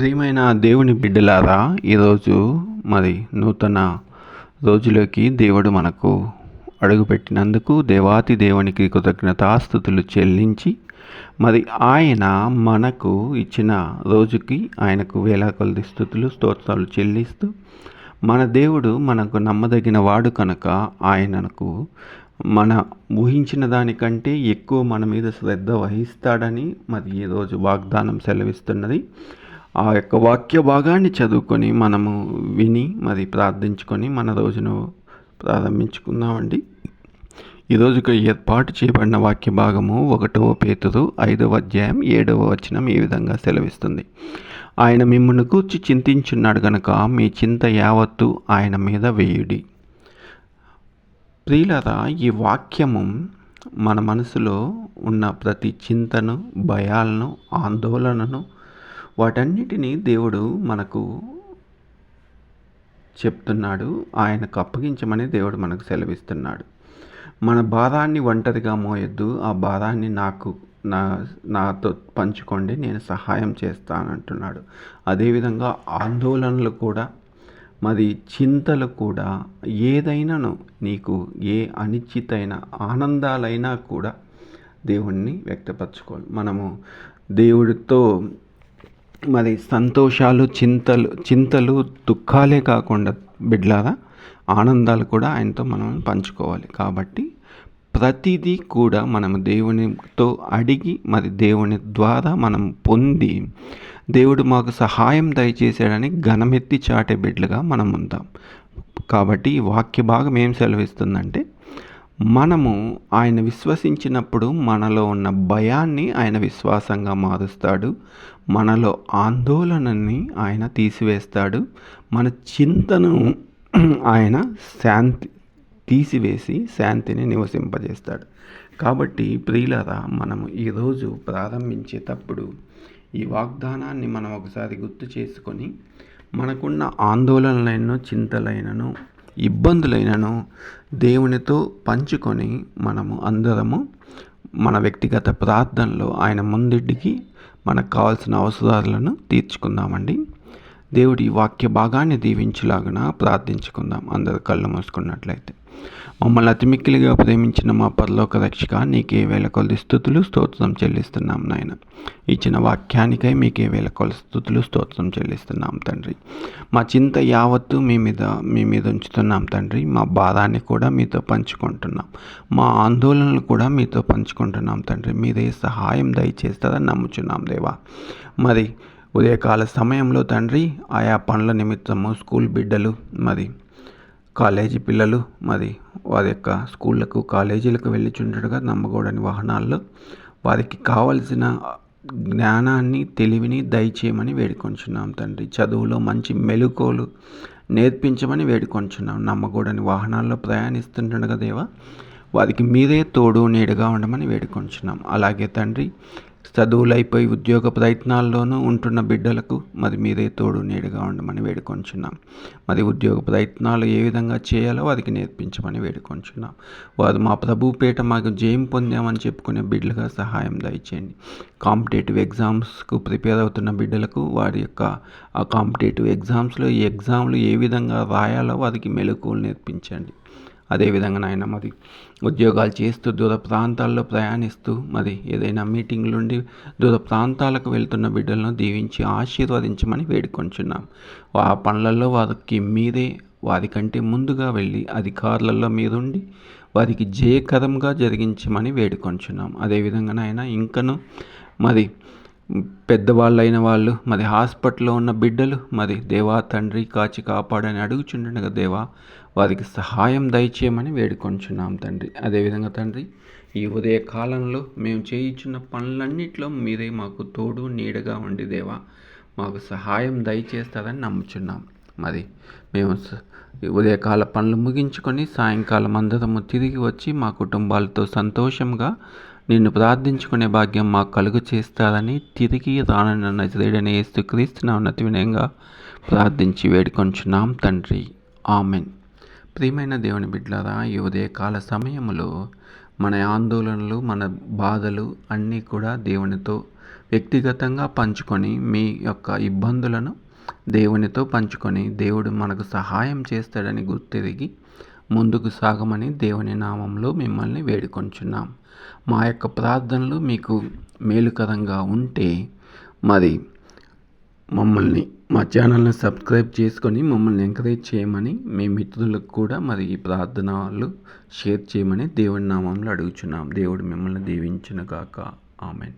ప్రియమైన దేవుని బిడ్డలారా, ఈరోజు మరి నూతన రోజులోకి దేవుడు మనకు అడుగుపెట్టినందుకు దేవాతి దేవునికి కృతజ్ఞతాస్తుతులు చెల్లించి మరి ఆయన మనకు ఇచ్చిన రోజుకి ఆయనకు వేల కొలది స్తుతులు స్తోత్రాలు చెల్లిస్తూ మన దేవుడు మనకు నమ్మదగిన వాడు కనుక ఆయనకు మన ఊహించిన దానికంటే ఎక్కువ మన మీద శ్రద్ధ వహిస్తాడని మరి ఈరోజు వాగ్దానం సెలవిస్తున్నది. ఆ యొక్క వాక్య భాగాన్ని చదువుకొని మనము విని మరి ప్రార్థించుకొని మన రోజును ప్రారంభించుకుందామండి. ఈరోజుకు ఏర్పాటు చేయబడిన వాక్య భాగము 1 పేతురు 5వ అధ్యాయం 7వ వచనం ఈ విధంగా సెలవిస్తుంది. ఆయన మిమ్మల్ని గూర్చి చింతించున్నాడు గనుక మీ చింత యావత్తు ఆయన మీద వేయుడి. ప్రియులారా, ఈ వాక్యము మన మనసులో ఉన్న ప్రతి చింతను, భయాలను, ఆందోళనను వాటన్నిటినీ దేవుడు మనకు చెప్తున్నాడు. ఆయనకు అప్పగించమని దేవుడు మనకు సెలవిస్తున్నాడు. మన భారాన్ని ఒంటరిగా మోయొద్దు, ఆ భారాన్ని నాతో పంచుకోండి, నేను సహాయం చేస్తానంటున్నాడు. అదేవిధంగా ఆందోళనలు కూడా మరి చింతలు కూడా ఏదైనాను నీకు ఏ అనిశ్చితమైన ఆనందాలైనా కూడా దేవుణ్ణి వ్యక్తపరచుకోవాలి. మనము దేవుడితో మరి సంతోషాలు, చింతలు దుఃఖాలే కాకుండా బిడ్డలారా ఆనందాలు కూడా ఆయనతో మనం పంచుకోవాలి. కాబట్టి ప్రతిదీ కూడా మనము దేవునితో అడిగి మరి దేవుని ద్వారా మనం పొంది దేవుడు మాకు సహాయం దయచేశాడని ఘనమెత్తి చాటే బిడ్డలుగా మనం ఉందాం. కాబట్టి ఈ వాక్య భాగం ఏం సెలవిస్తుందంటే, మనము ఆయన విశ్వసించినప్పుడు మనలో ఉన్న భయాన్ని ఆయన విశ్వాసంగా మారుస్తాడు, మనలో ఆందోళనని ఆయన తీసివేస్తాడు, మన చింతను ఆయన తీసివేసి శాంతిని నివసింపజేస్తాడు. కాబట్టి ప్రియులారా, మనము ఈరోజు ప్రారంభించేటప్పుడు ఈ వాగ్దానాన్ని మనం ఒకసారి గుర్తు చేసుకొని మనకున్న ఆందోళనలైనను, చింతలైనను, ఇబ్బందులైనను దేవునితో పంచుకొని మనము అందరము మన వ్యక్తిగత ప్రార్థనలో ఆయన ముందుకి మనకు కావాల్సిన అవసరాలను తీర్చుకుందామండి. దేవుడి వాక్య భాగాన్ని దీవించులాగున ప్రార్థించుకుందాం. అందరు కళ్ళు మూసుకున్నట్లయితే. మమ్మల్ని అతిమిక్కిలిగా ప్రేమించిన మా పరలోక రక్షక, నీకే వేల కొలది స్తుతులు స్తోత్రం చెల్లిస్తున్నాం నాయన. ఇచ్చిన వాక్యానికై మీకే వేల కొలది స్తుతులు స్తోత్రం చెల్లిస్తున్నాం తండ్రి. మా చింత యావత్తు మీ మీద ఉంచుతున్నాం తండ్రి. మా భారాన్ని కూడా మీతో పంచుకుంటున్నాం, మా ఆందోళనలు కూడా మీతో పంచుకుంటున్నాం తండ్రి. మీరే సహాయం దయచేస్తారని నమ్ముచున్నాం దేవా. మరి ఉదయకాల సమయంలో తండ్రి, ఆయా పనుల నిమిత్తము స్కూల్ బిడ్డలు, మరి కాలేజీ పిల్లలు మరి వారి యొక్క స్కూళ్ళకు, కాలేజీలకు వెళ్ళిచుండగా నమ్మకూడని వాహనాల్లో వారికి కావలసిన జ్ఞానాన్ని, తెలివిని దయచేయమని వేడుకొంచున్నాం తండ్రి. చదువులో మంచి మెళకువలు నేర్పించమని వేడుకొంచున్నాం. నమ్మకూడని వాహనాల్లో ప్రయాణిస్తుండగా దేవా, వారికి మీరే తోడు నీడగా ఉండమని వేడుకొంచున్నాం. అలాగే తండ్రి, చదువులు అయిపోయి ఉద్యోగ ప్రయత్నాల్లోనూ ఉంటున్న బిడ్డలకు మరి మీరే తోడు నీడగా ఉండమని వేడుకొంచున్నాం. మరి ఉద్యోగ ప్రయత్నాలు ఏ విధంగా చేయాలో వారికి నేర్పించమని వేడుకొంచున్నాం. వారు మా ప్రభుపేట మాకు జయం పొందామని చెప్పుకునే బిడ్డలుగా సహాయం దయచేయండి. కాంపిటేటివ్ ఎగ్జామ్స్కు ప్రిపేర్ అవుతున్న బిడ్డలకు వారి యొక్క ఆ కాంపిటేటివ్ ఎగ్జామ్స్లో ఈ ఎగ్జామ్లు ఏ విధంగా రాయాలో వారికి మెళకువలు నేర్పించండి. అదేవిధంగా నాయన, మరి ఉద్యోగాలు చేస్తూ దూర ప్రాంతాల్లో ప్రయాణిస్తూ మరి ఏదైనా మీటింగ్ల నుండి దూర ప్రాంతాలకు వెళ్తున్న బిడ్డలను దీవించి ఆశీర్వదించమని వేడుకొంచున్నాం. ఆ పనులలో వారికి మీరే వారికంటే ముందుగా వెళ్ళి అధికారులలో మీరుండి వారికి జయకరంగా జరిగించమని వేడుకొంచున్నాం. అదేవిధంగా నాయన, ఇంకను మరి పెద్దవాళ్ళైన వాళ్ళు, మరి హాస్పిటల్లో ఉన్న బిడ్డలు మరి దేవా తండ్రి కాచి కాపాడని అడుగుచుండగా దేవా, వారికి సహాయం దయచేయమని వేడుకొంచున్నాం తండ్రి. అదేవిధంగా తండ్రి, ఈ ఉదయ కాలంలో మేము చేయించున్న పనులన్నింటిలో మీరే మాకు తోడు నీడగా ఉండి దేవా మాకు సహాయం దయచేస్తారని నమ్ముచున్నాం. మరి మేము ఉదయకాల పనులు ముగించుకొని సాయంకాలం అందరము తిరిగి వచ్చి మా కుటుంబాలతో సంతోషంగా నిన్ను ప్రార్థించుకునే భాగ్యం మాకు కలుగు చేస్తారని తిరిగి రానన్న నజరేయుడైన యేసుక్రీస్తు నామమున అతి వినయంగా ప్రార్థించి వేడుకొంచున్నాం తండ్రి. ఆమెన్. ప్రియమైన దేవుని బిడ్డలారా, ఈ ఉదయకాల సమయంలో మన ఆందోళనలు, మన బాధలు అన్నీ కూడా దేవునితో వ్యక్తిగతంగా పంచుకొని మీ యొక్క ఇబ్బందులను దేవునితో పంచుకొని దేవుడు మనకు సహాయం చేస్తాడని గుర్తెరిగి ముందుకు సాగమని దేవుని నామంలో మిమ్మల్ని వేడుకొంచున్నాం. మా యొక్క ప్రార్థనలు మీకు మేలుకరంగా ఉంటే మరి మమ్మల్ని మా ఛానల్ని సబ్స్క్రైబ్ చేసుకొని మమ్మల్ని ఎంకరేజ్ చేయమని, మీ మిత్రులకు కూడా మరి ఈ ప్రార్థనలు షేర్ చేయమని దేవుని నామంలో అడుగుచున్నాం. దేవుడు మిమ్మల్ని దీవించును గాక. ఆమెన్.